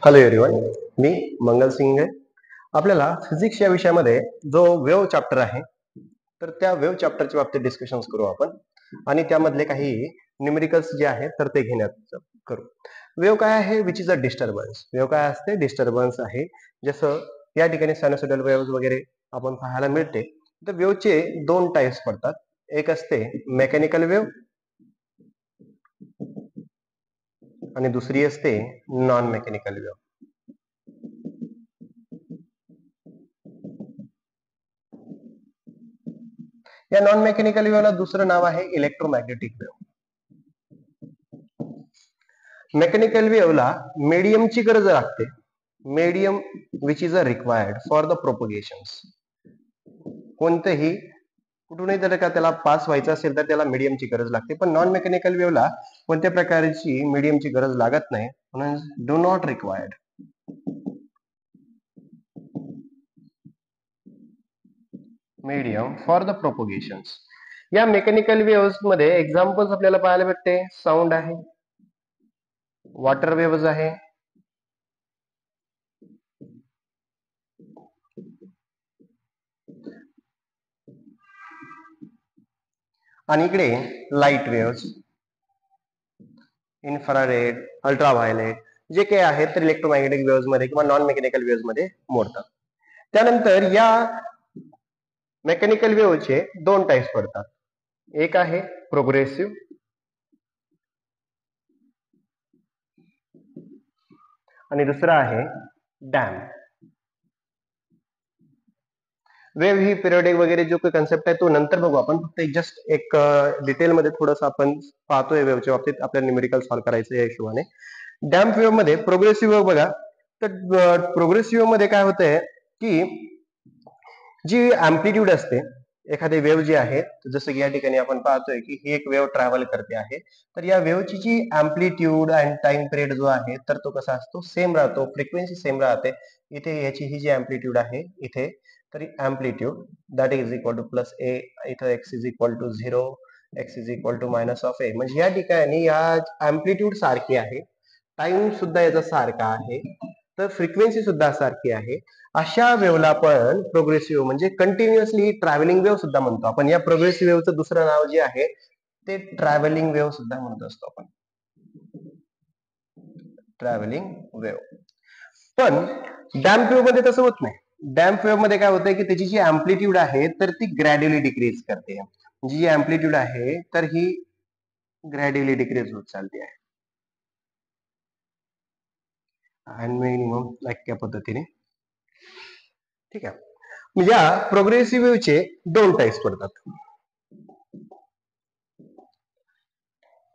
Hello everyone, मी मंगल सिंग आहे. आपल्याला physics या विषयामध्ये जो वेव्ह चॅप्टर आहे तर त्या वेव्ह चॅप्टरच्या बाबतीत डिस्कशन्स करू आपण आणि त्यामधले काही न्यूमेरिकल्स जे आहेत तर ते घेण्यात करू. वेव्ह काय आहे? Which is a disturbance. Wave काय असते? डिस्टर्बन्स आहे. जसं या ठिकाणी सायनोसॉइडल वेव्ह वगैरे आपण पाहायला मिळते. तर वेव्हचे दोन टाइप्स पडतात. एक असते मेकॅनिकल वेव्ह आणि दुसरी असते नॉन मेकॅनिकल वेव्ह. या नॉन मेकॅनिकल वेव्हला दुसरं नाव आहे इलेक्ट्रोमॅग्नेटिक वेव्ह. मेकॅनिकल वेव्हला मीडियमची गरज लागते. Medium which is a required for the propagation. कोणतेही कुठूनही जर का त्याला पास व्हायचं असेल तर त्याला मीडियमची गरज लागते. पण नॉन मेकॅनिकल वेव्हला कोणत्या प्रकारची मीडियमची गरज लागत नाही, म्हणून do not required. Medium for the propagation. या मेकॅनिकल वेव्हज मध्ये एक्झाम्पल्स आपल्याला पाहायला भेटते. साऊंड आहे, वॉटर वेव्हज आहे, आणि इकडे लाईट वेव्हज, इन्फ्रारेड, अल्ट्राव्हायलेट जे काही आहेत तर इलेक्ट्रोमॅग्नेटिक वेव्हज मध्ये किंवा नॉन मेकॅनिकल वेव्हज मध्ये मोडतात. त्यानंतर या मेकॅनिकल वेव्हचे दोन टाइप्स पडतात. एक आहे प्रोग्रेसिव्ह आणि दुसरा आहे डॅम्प. वेव्ह ही पिरियडिक वगैरे जो काही कन्सेप्ट आहे तो नंतर बघू आपण. फक्त जस्ट एक डिटेल मध्ये थोडंसं आपण पाहतोय वेव्हच्या बाबतीत आपल्याला न्यूमेरिकल सॉल्व्ह करायचं या हिशोबाने. डॅम्प वेव्ह मध्ये प्रोग्रेसिव्ह वेव्ह बघा, तर प्रोग्रेसिव्ह मध्ये काय होतंय की जी अँप्लिट्यूड असते एखादी वेव्ह जी आहे, जसं की या ठिकाणी आपण पाहतोय की ही एक वेव्ह ट्रॅव्हल करते आहे, तर या वेव्हची जी अँप्लिट्यूड अँड टाइम पिरियड जो आहे तर तो कसा असतो? सेम राहतो, फ्रिक्वेन्सी सेम राहते. इथे याची ही जी अँप्लिट्यूड आहे इथे, तर amplitude that is equal to plus A, इथं X is equal to 0, X is equal to minus of A. म्हणजे या ठिकाणी या अँप्लिट्यूड सारखी आहे, टाइम सुद्धा याचा सारखा आहे, तर फ्रिक्वेन्सी सुद्धा सारखी आहे. अशा वेव्हला आपण प्रोग्रेसिव्ह म्हणजे कंटिन्युअसली ट्रॅव्हलिंग वेव्ह सुद्धा म्हणतो आपण. या प्रोग्रेसिव्ह वेव्हचं दुसरं नाव जे आहे ते ट्रॅव्हलिंग वेव्ह सुद्धा म्हणत असतो आपण, ट्रॅव्हलिंग वेव्ह. पण डॅम्प वेव्ह मध्ये तसं होत नाही. डॅम्प वेव्ह मध्ये काय होतंय की त्याची जी अँप्लिट्यूड आहे तर ती ग्रॅड्युअली डिक्रीज करते. जी अँप्लिट्यूड आहे तर ही ग्रॅड्युअली डिक्रीज होत चालते आहे आणि मिनिमम त्या पद्धतीने. ठीक आहे. या प्रोग्रेसिव्ह वेव्हचे दोन टाइप्स पडतात.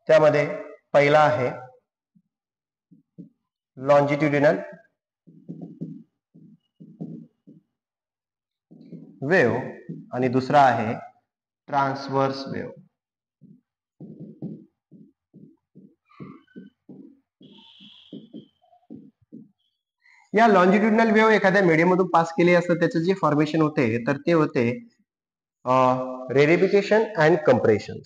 त्यामध्ये पहिला आहे लॉन्जिट्युडिनल वेव्ह आणि दुसरा आहे ट्रान्सव्हर्स वेव्ह. या लॉन्जिट्युडिनल वेव्ह एखाद्या मीडियम मधून पास केली असतं, त्याचं जे फॉर्मेशन होते तर ते होते रेरिफिकेशन अँड कंप्रेशन.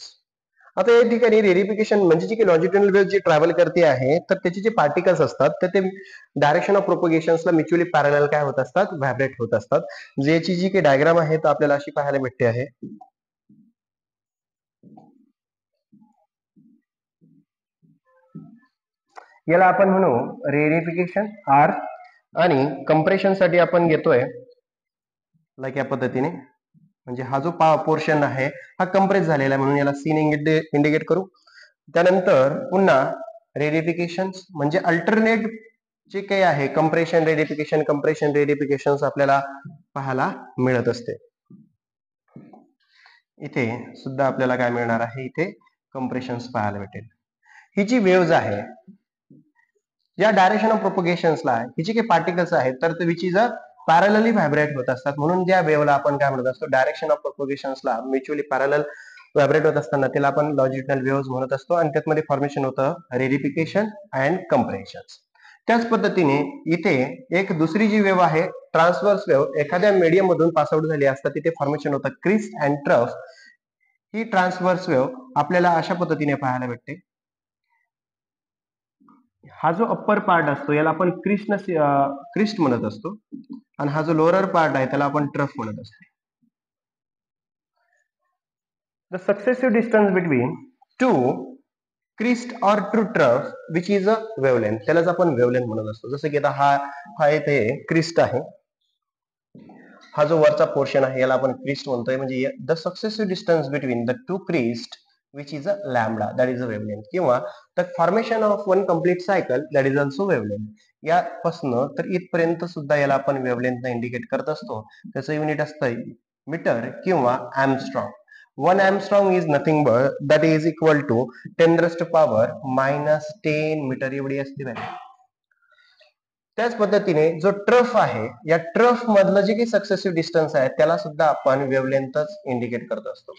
आता या ठिकाणी रेरिफिकेशन म्हणजे जी काही लॉन्जिट्युडिनल वेव्ह जी ट्रॅव्हल करते आहे तर त्याचे जे पार्टिकल्स असतात तर ते डायरेक्शन ऑफ प्रोपगेशनला म्युच्युअली पॅरलल काय होत असतात? व्हायब्रेट होत असतात. ज्याची जी काही डायग्राम आहे तर आपल्याला अशी पाहायला भेटते आहे. याला आपण म्हणू रेरिफिकेशन आर आणि कंप्रेशन साठी आपण घेतोय लाईक या पद्धतीने. म्हणजे हा जो पोर्शन आहे हा कंप्रेस झालेला आहे म्हणून याला सीन इंडिकेट करू. त्यानंतर पुन्हा रेरिफिकेशन म्हणजे अल्टरनेट जे काही आहे कंप्रेशन रेरिफिकेशन आपल्याला पाहायला मिळत असते. इथे सुद्धा आपल्याला काय मिळणार आहे? इथे कंप्रेशन पाहायला भेटेल. ही जी वेव्ह आहे या डायरेक्शन ऑफ प्रोपगेशनला ही जी काही पार्टिकल्स आहेत तर ते which is a parallelly vibrate होत असतात. म्हणून ज्या वेव्हला आपण काय म्हणत असतो? डायरेक्शन ऑफ प्रोपगेशनला म्युच्युअली पॅरलल व्हायब्रेट होत असताना त्याला आपण लॉन्जिट्युडिनल वेव्हज म्हणत असतो आणि त्यामध्ये फॉर्मेशन होतं रेरिफिकेशन अँड कंप्रेशन. त्याच पद्धतीने इथे एक दुसरी जी वेव्ह आहे ट्रान्सव्हर्स वेव्ह, एखाद्या मीडियम मधून पासआउट झाली असतात तिथे फॉर्मेशन होतं क्रिस अँड ट्रफ. ही ट्रान्सव्हर्स वेव्ह आपल्याला अशा पद्धतीने पाहायला भेटते. हा जो अप्पर पार्ट असतो याला आपण क्रिस्ट म्हणत असतो, आणि हा जो लोअर पार्ट आहे त्याला आपण ट्रफ म्हणत असतो. The successive distance between two crest or two trough which is a wavelength, त्यालाच आपण वेवलेंथ म्हणत असतो. जसं की आता हा इथे क्रिस्ट आहे, हा जो वरचा पोर्शन आहे याला आपण क्रिस्ट म्हणतोय. म्हणजे the successive distance between the two crest which is a lambda, that is a wavelength, किंवा the formation of one complete cycle, that is also wavelength. यापासून तर इथपर्यंत सुद्धा याला आपण वेवलेंथ इंडिकेट करत असतो. त्याचं युनिट असतं मीटर किंवा angstrom. 1 angstrom is nothing but that is equal to 10⁻⁻10 metre एवढी असते व्हॅल्यू. त्याच पद्धतीने जो ट्रफ आहे, या ट्रफ मधलं जे काही सक्सेसिव्ह डिस्टन्स आहे त्याला सुद्धा आपण वेवलेंथच इंडिकेट करत असतो.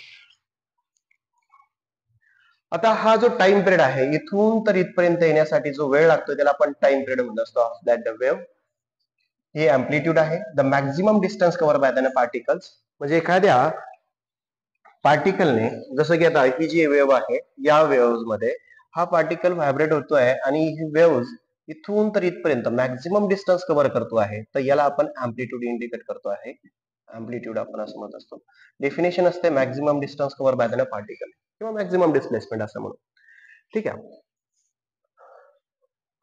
आता हा जो टाइम पिरियड आहे इथून तर इथपर्यंत येण्यासाठी जो वेळ लागतो त्याला आपण टाइम पिरियड म्हणत असतो ऑफ दॅट द वेव्ह. हे अँप्लिट्यूड आहे. The maximum distance cover by the particles, म्हणजे एखाद्या पार्टिकलने, जसं की आता ही जी वेव्ह आहे या वेव्ह मध्ये हा पार्टिकल व्हायब्रेट होतोय आणि ही वेव्ह इथून तर इथपर्यंत मॅक्झिमम डिस्टन्स कव्हर करतो आहे, तर याला आपण अँप्लिट्यूड इंडिकेट करतो आहे. अँप्लिट्यूड आपण असं म्हणत असतो. डेफिनेशन असते maximum distance cover by the particle किंवा मॅक्झिमम डिस्प्लेसमेंट असं म्हणून. ठीक आहे,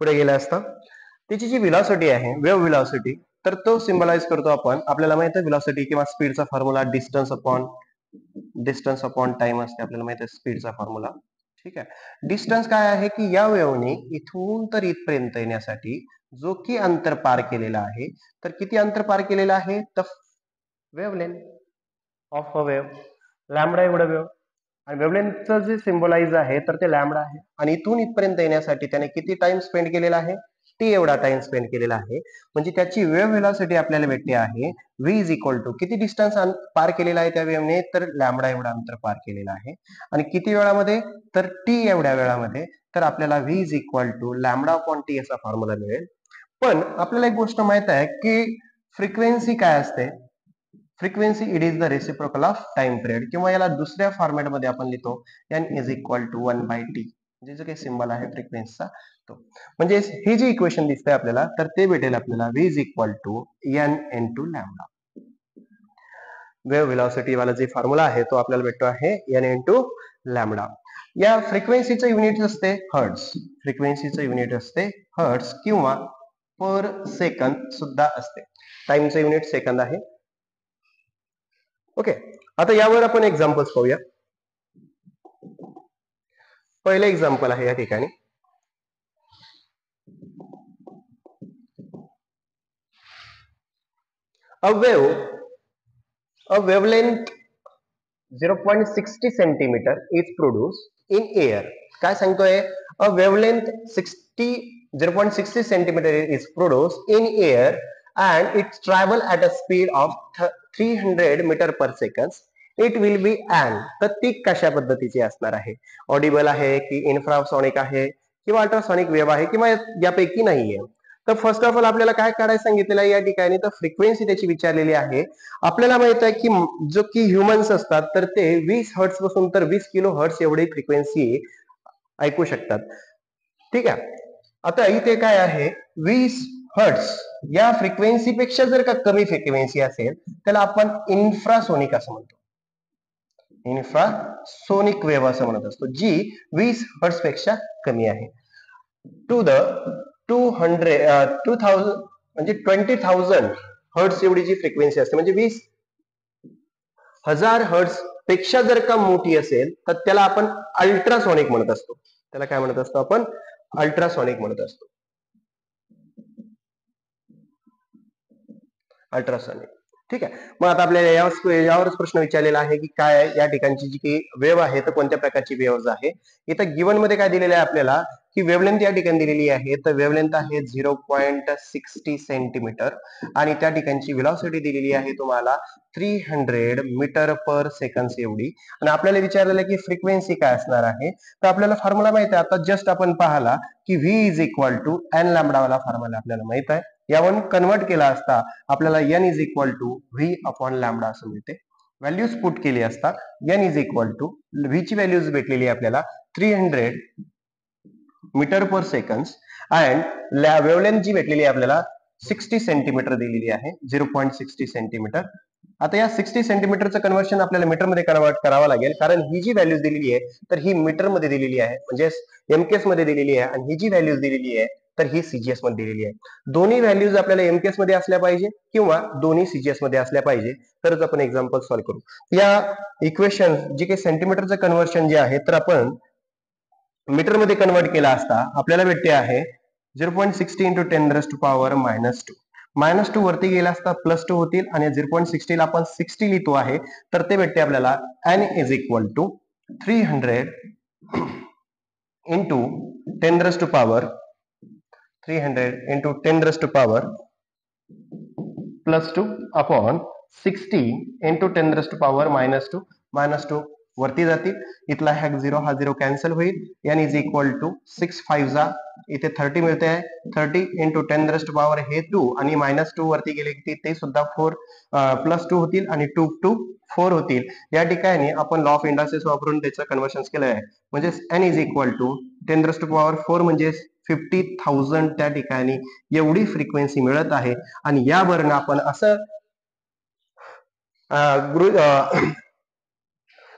पुढे गेलं असता त्याची जी व्हेलॉसिटी आहे, वेव्ह व्हेलॉसिटी, तर तो सिम्बलाइज करतो आपण. आपल्याला माहिती आहे व्हेलॉसिटी किंवा स्पीडचा फॉर्म्युला डिस्टन्स अपॉन टाइम असते. आपल्याला माहिती आहे स्पीडचा फॉर्म्युला. ठीक आहे, डिस्टन्स काय आहे की या वेव्हने इथून तर इथपर्यंत येण्यासाठी जो की अंतर पार केलेला आहे, तर किती अंतर पार केलेलं आहे, तर wavelength of a wave, lambda एवढं वेव्ह. आणि वेव्हलेंथचं जे सिम्बलाइज आहे तर ते लॅम्बडा आहे. आणि इथून इथपर्यंत येण्यासाठी त्याने किती टाइम स्पेंड केलेला आहे, टी एवढा टाइम स्पेंड केलेला आहे. म्हणजे त्याची वेव्ह व्हेलॉसिटी आपल्याला भेटते आहे v इज इक्वल टू किती डिस्टन्स पार केलेला आहे त्या वेव्हने, तर लॅम्बडा एवढा अंतर पार केलेला आहे. आणि किती वेळामध्ये, तर टी एवढ्या वेळामध्ये. तर आपल्याला v is equal to lambda upon T असा फॉर्म्युला मिळेल. पण आपल्याला एक गोष्ट माहित आहे की फ्रिक्वेन्सी काय असते. Frequency it is the reciprocal of time period, किंवा याला दुसऱ्या फॉर्मॅट मध्ये आपण लिहितो n is equal to 1/t, म्हणजे जो काही सिम्बल आहे फ्रिक्वेन्सीचा तो. म्हणजे हे जे इक्वेशन दिसतंय आपल्याला, तर ते भेटेल आपल्याला v is equal to n into lambda. Wave velocity वाला जे फॉर्म्युला आहे तो आपल्याला भेटतो आहे n इंटू लॅम्बडा. या फ्रिक्वेन्सीचं युनिट असते हर्ट्झ. फ्रिक्वेन्सीचं युनिट असते हर्ट्झ किंवा पर सेकंद सुद्धा असते. टाइमचं युनिट सेकंद आहे. ओके, आता यावर आपण एक्झाम्पल्स पाहूया. पहिलं एक्झाम्पल आहे या ठिकाणी. A wavelength 0.60 centimeter is produced in air. काय सांगतोय, a wavelength 0.60 centimeter is produced in air and it travel at a speed of 300 meter per second. It will be an, तर ती कशा पद्धतीची असणार आहे, ऑडिबल आहे की इन्फ्रासॉनिक आहे किंवा अल्ट्रासॉनिक वेव्ह आहे किंवा यापैकी नाहीये. तर फर्स्ट ऑफ ऑल आपल्याला काय काढायला सांगितलेलं आहे या ठिकाणी, तर फ्रिक्वेन्सी त्याची विचारलेली आहे. आपल्याला माहित आहे की जो की ह्युमन्स असतात तर ते 20 हर्ट्स पासून तर 20 किलो हर्ट्स एवढी फ्रिक्वेन्सी ऐकू शकतात. ठीक आहे, आता इथे काय आहे, 20 हर्ट्स या फ्रिक्वेन्सी पेक्षा जर का कमी फ्रिक्वेन्सी असेल त्याला आपण इन्फ्रासोनिक असं म्हणतो. इन्फ्रासोनिक वेव्ह असं म्हणत असतो, जी 20 हर्ट्स पेक्षा कमी आहे. टू द 2000 म्हणजे 20,000 हर्ट्स एवढी जी फ्रिक्वेन्सी असते, म्हणजे 20,000 हर्ट्स पेक्षा जर का मोठी असेल तर त्याला आपण अल्ट्रासॉनिक म्हणत असतो. त्याला काय म्हणत असतो आपण, अल्ट्रासॉनिक म्हणत असतो. अल्ट्रासॉनिक. ठीक आहे, मग आता आपल्याला यावरच प्रश्न विचारलेला आहे की काय या ठिकाणची जी काही वेव्ह आहे तर कोणत्या प्रकारची वेव्ह आहे. इथं गिवन मध्ये काय दिलेलं आहे आपल्याला की वेव्हलेंथ या ठिकाणी दिलेली आहे, तर वेव्हलेंथ आहे 0.60 सेंटीमीटर आणि त्या ठिकाणची व्हेलॉसिटी दिलेली आहे तुम्हाला 300 मीटर पर सेकंड एवढी. आणि आपल्याला विचारलेलं आहे की फ्रिक्वेन्सी काय असणार आहे, तर आपल्याला फॉर्म्युला माहिती आहे. आता जस्ट आपण पाहिला की v is equal to n lambda वाला फॉर्म्युला आपल्याला माहित आहे. यावरून कन्वर्ट केला असता आपल्याला n is equal to v upon lambda असं मिळते. व्हॅल्यूज पुट केली असता n is equal to v ची व्हॅल्यूज भेटलेली आपल्याला 300 metre per second and wavelength जी भेटलेली आहे आपल्याला 60 सेंटीमीटर दिलेली आहे, 0.60 सेंटीमीटर. आता या 60 सेंटीमीटरचं कन्व्हर्शन आपल्याला मीटरमध्ये कन्वर्ट करावं लागेल, कारण ही जी व्हॅल्यूज दिलेली आहे तर ही मीटरमध्ये दिलेली आहे, म्हणजे एमकेएस मध्ये दिलेली आहे, आणि ही जी व्हॅल्यूज दिलेली आहे तर ही सीजीएस मध्ये दिलेली आहे. दोन्ही व्हॅल्यूज आपल्याला एमकेएस मध्ये असल्या पाहिजे किंवा दोन्ही सीजीएस मध्ये असल्या पाहिजे, तरच आपण एक्झाम्पल सॉल्व्ह करू. या इक्वेशन जे काही सेंटीमीटरचं कन्व्हर्शन जे आहे तर आपण मीटर मध्ये कन्वर्ट केला असता आपल्याला भेटते आहे 0.60 इंटू 10⁻⁻². -2 वरती गेला असता +2 होतील, आणि 0.60 ला आपण 60 लिहितो आहे, तर ते भेटते आपल्याला n is equal to 300 into 10⁻³ 300 into 10⁻² +2 upon 60 into 10⁻⁻². -2 वरती जातील, इथला हा 0 कॅन्सल होईल. n इज इक्वल टू 6 5 जा इथे 30 मिळते आहे, 30 इंटू 10⁻² हे 2, आणि -2 वरती गेले की ते सुद्धा 4 +2 होतील, आणि 2 2 4 होतील. या ठिकाणी आपण लॉ ऑफ इंडायसेस वापरून त्याचं कन्व्हर्शन केलं आहे, म्हणजे n इज इक्वल टू 10⁻⁴ म्हणजे 50,000 त्या ठिकाणी एवढी फ्रिक्वेन्सी मिळत आहे. आणि यावरून आपण असं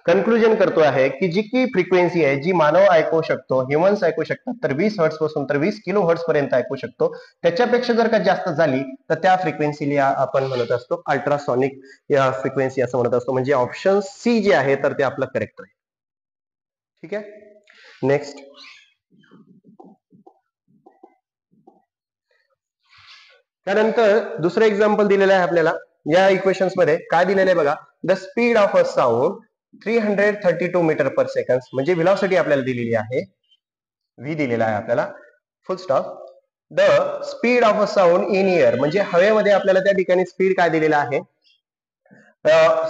कन्क्लुजन करतो आहे की जी की फ्रिक्वेन्सी आहे जी मानव ऐकू शकतो, ह्युमन्स ऐकू शकतात, तर 20 हर्ट्स पासून तर 20 किलो हर्ट्स पर्यंत ऐकू शकतो. त्याच्यापेक्षा जर का जास्त झाली तर त्या फ्रिक्वेन्सीला आपण म्हणत असतो अल्ट्रासॉनिक या फ्रिक्वेन्सी असं म्हणत असतो. म्हणजे ऑप्शन सी जे आहे तर ते आपलं करेक्ट आहे. ठीक आहे, नेक्स्ट. त्यानंतर दुसरं एक्झाम्पल दिलेलं आहे आपल्याला. या इक्वेशन्स मध्ये काय दिलेलं आहे बघा. The speed of a sound 332 metre per second, म्हणजे व्हेलॉसिटी आपल्याला दिलेली आहे, व्ही दिलेला आहे आपल्याला, full stop. The speed of a sound in air, म्हणजे हवेमध्ये आपल्याला त्या ठिकाणी स्पीड काय दिलेला आहे,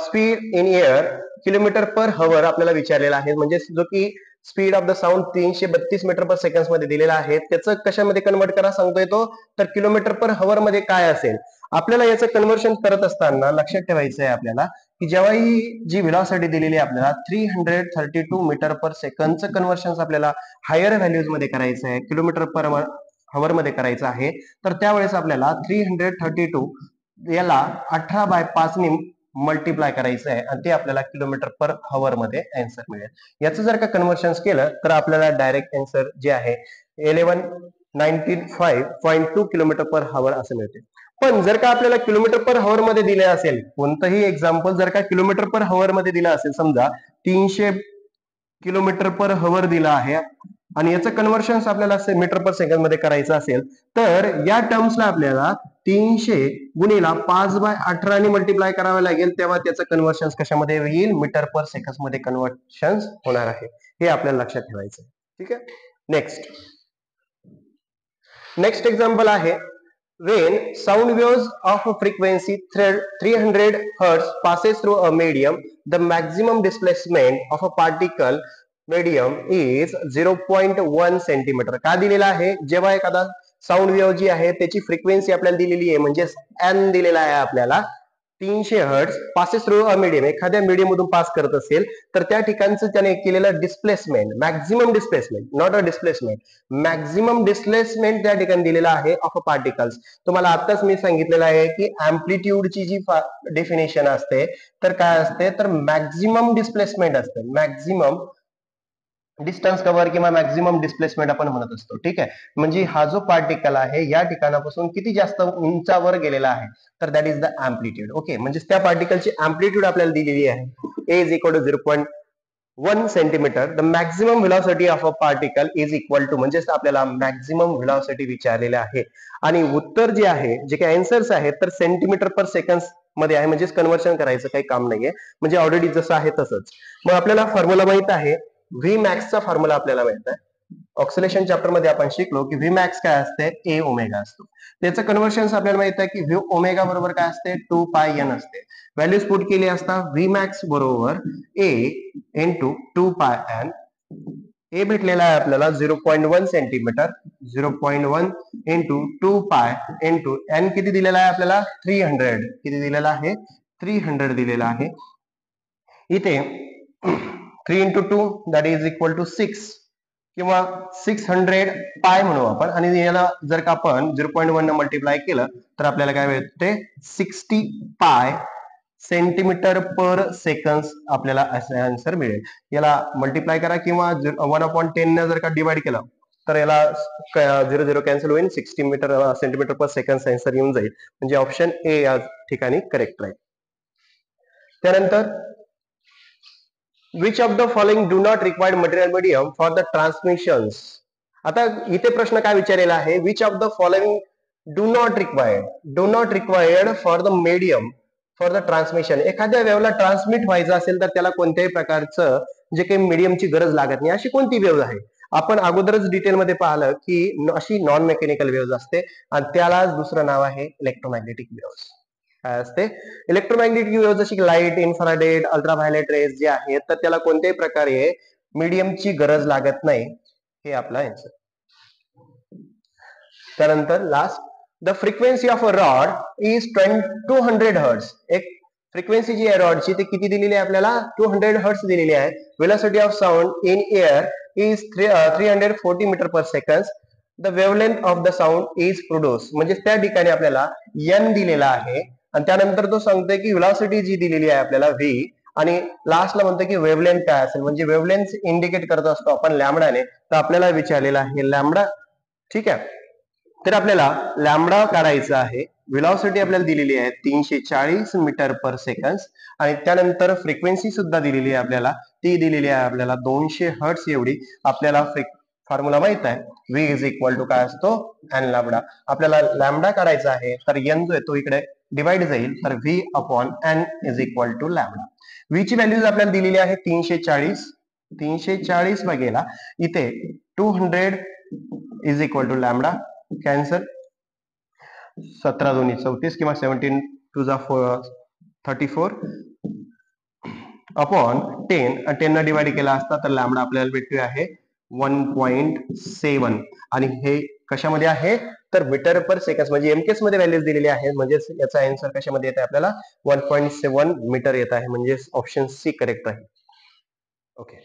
speed in air kilometre per hour आपल्याला विचारलेला आहे. म्हणजे जो की speed of the sound 332 metre per second मध्ये दिलेला आहे, त्याचं कशामध्ये कन्वर्ट करा सांगतोय तो, तर किलोमीटर पर हवर मध्ये काय असेल. आपल्याला याचं कन्व्हर्शन करत असताना लक्षात ठेवायचं आहे आपल्याला की जेव्हा ही जी व्हेलॉसिटी दिलेली आहे आपल्याला 332 मीटर पर सेकंडचं कन्व्हर्शन आपल्याला हायर व्हॅल्यूज मध्ये करायचं आहे, किलोमीटर पर हवर मध्ये करायचं आहे, तर त्यावेळेस आपल्याला 332 याला 18/5 ने मल्टिप्लाय करायचं आहे, आणि ते आपल्याला किलोमीटर पर हवर मध्ये आन्सर मिळेल. याचं जर का कन्व्हर्शन केलं तर आपल्याला डायरेक्ट आन्सर जे आहे 1195.2 किलोमीटर पर हवर असं मिळते. पण जर का आपल्याला किलोमीटर पर हवर मध्ये दिले असेल, कोणतंही एक्झाम्पल जर का किलोमीटर पर हवर मध्ये दिलं असेल, समजा 300 किलोमीटर पर हवर दिला आहे, आणि याचं कन्व्हर्शन आपल्याला मीटर पर सेकंड मध्ये करायचं असेल, तर या टर्म्सला आपल्याला 300 गुणिला 5/18 ने मल्टिप्लाय करावं लागेल, तेव्हा त्याचं कन्व्हर्शन कशामध्ये येईल, मीटर पर सेकंड मध्ये कन्व्हर्शन होणार आहे. हे आपल्याला लक्षात ठेवायचं. ठीक आहे, नेक्स्ट एक्झाम्पल आहे. When sound waves of a frequency 300 Hz passes through a medium, the maximum displacement of a particle medium is 0.1 centimetre. का दिलेला आहे, जेव्हा एखादा साऊंड वेव्ह जी आहे त्याची फ्रिक्वेन्सी आपल्याला दिलेली आहे, म्हणजे n दिलेला आहे आपल्याला 300 hertz, passes through a medium, एखाद्या मीडियम मधून पास करत असेल, तर त्या ठिकाणचं त्याने केलेलं displacement, maximum displacement, not a displacement, maximum displacement त्या ठिकाणी दिलेला आहे ऑफ अ पार्टिकल्स. तुम्हाला आताच मी सांगितलेलं आहे की अँप्लिट्यूडची जी डेफिनेशन असते तर काय असते, तर मॅक्झिमम डिस्प्लेसमेंट असते, मॅक्झिमम डिस्टन्स कव्हर किंवा मॅक्झिमम डिस्प्लेसमेंट आपण म्हणत असतो. ठीक आहे, म्हणजे हा जो पार्टिकल आहे या ठिकाणापासून किती जास्त उंचावर गेलेला आहे, तर that is the amplitude. Okay, म्हणजे त्या पार्टिकलची अँप्लिट्यूड आपल्याला दिलेली आहे, A is equal to 0.1 centimetre. The maximum velocity of a particle is equal to, म्हणजे आपल्याला मॅक्झिमम व्हेलॉसिटी विचारलेले आहे, आणि उत्तर जे आहे, जे काही आन्सर्स आहेत तर सेंटीमीटर पर सेकंड मध्ये आहे, म्हणजे कन्व्हर्शन करायचं काही काम नाहीये, म्हणजे ऑलरेडी जसं आहे तसंच. मग आपल्याला फॉर्म्युला माहित आहे, व्ही मॅक्सचा फॉर्म्युला आपल्याला माहित आहे. ऑक्सिलेशन चॅप्टर मध्ये आपण शिकलो की व्ही मॅक्स काय असते, ए ओमेगा असतो. त्याचं कन्व्हर्शन आपल्याला माहित आहे की व्ही ओमेगा बरोबर काय असते, 2πn असते. व्हॅल्यूज पुट केली असता व्ही मॅक्स बरोबर ए इंटू 2πn. ए भेटलेला आहे आपल्याला 0.1 सेंटीमीटर, 0.1 इंटू 2π इंटू एन किती दिलेला आहे आपल्याला, 300. किती दिलेला आहे, 300 दिलेला आहे. इथे 3 into 2 that is equal to 6. किंवा 600 पाय म्हणू आपण, आणि याला जर का आपण 0.1 न मल्टिप्लाय केलं तर आपल्याला काय मिळते 60 पाय सेंटीमीटर पर सेकंद आपल्याला असे आन्सर मिळेल. याला मल्टिप्लाय करा किंवा 1/10 न जर का डिवाइड केलं तर याला 0 कॅन्सल होईल, 60 सेंटीमीटर पर सेकंद आन्सर येऊन जाईल. म्हणजे ऑप्शन ए या ठिकाणी करेक्ट राहील. त्यानंतर which of the following do not required material medium for the transmissions. आता इथे प्रश्न काय विचारलेला आहे, which of the following do not required for the medium for the transmission. एखाद्या वेव्हला ट्रान्समिट व्हायचं असेल तर त्याला कोणत्याही प्रकारचं जे काही मीडियमची गरज लागत नाही, अशी कोणती वेव्ह आहे. आपण अगोदरच डिटेलमध्ये पाहिलं की अशी नॉन मेकॅनिकल वेव्ह असते आणि त्यालाच दुसरं नाव आहे इलेक्ट्रोमॅग्नेटिक वेव्ह. काय असते इलेक्ट्रोमॅग्नेटिक वेव्ह, जशी लाईट, इन्फ्रारेड, अल्ट्राव्हायलेट रेज जे आहेत तर त्याला कोणत्याही प्रकारे मीडियमची गरज लागत नाही. हे आपला आन्सर. त्यानंतर last, the frequency of a rod is 200 hertz. एक फ्रिक्वेन्सी जी आहे रॉडची ती किती दिलेली आहे आपल्याला 200 हर्ट्ज दिलेली आहे. Velocity of sound in air is 340 metre per second. The wavelength of the sound is produce. म्हणजे त्या ठिकाणी आपल्याला एन दिलेला आहे आणि त्यानंतर तो सांगतोय की वेलोसिटी जी दिलेली आहे आपल्याला व्ही, आणि लास्टला म्हणतो की वेवलेंथ काय असेल. म्हणजे वेवलेंथ इंडिकेट करत असतो आपण लॅम्बडाने, तर आपल्याला विचारलेला आहे लॅम्बडा. ठीक आहे, तर आपल्याला लॅम्बडा काढायचा आहे. वेलॉसिटी आपल्याला दिलेली आहे 340 मीटर पर सेकंद आणि त्यानंतर फ्रिक्वेन्सी सुद्धा दिलेली आहे आपल्याला, ती दिलेली आहे आपल्याला 200 हर्ट्स एवढी. आपल्याला फॉर्म्युला माहित आहे, व्ही इज इक्वल टू काय असतो एन लॅम्बडा. आपल्याला लॅम्बडा काढायचा आहे तर एन जो आहे तो इकडे डिवाइड जाईल, तर V upon N is equal to lambda. V ची व्हॅल्यूज आपल्याला दिलेली आहे 340 बघेला इथे 200 is equal to lambda. Cancel 17 दोन्ही 34 किंवा 17 टू 34 अपॉन 10 न डिवाइड केला असता तर लॅम्बडा आपल्याला भेटतोय आहे 1.7. आणि हे कशामध्ये आहे तर मीटर पर सेकंड, म्हणजे एमकेस मध्ये व्हॅल्यूज दिलेली आहे. म्हणजे याचा आन्सर कशामध्ये येत आहे आपल्याला 1.7 मीटर येत आहे. म्हणजे ऑप्शन सी करेक्ट आहे. ओके.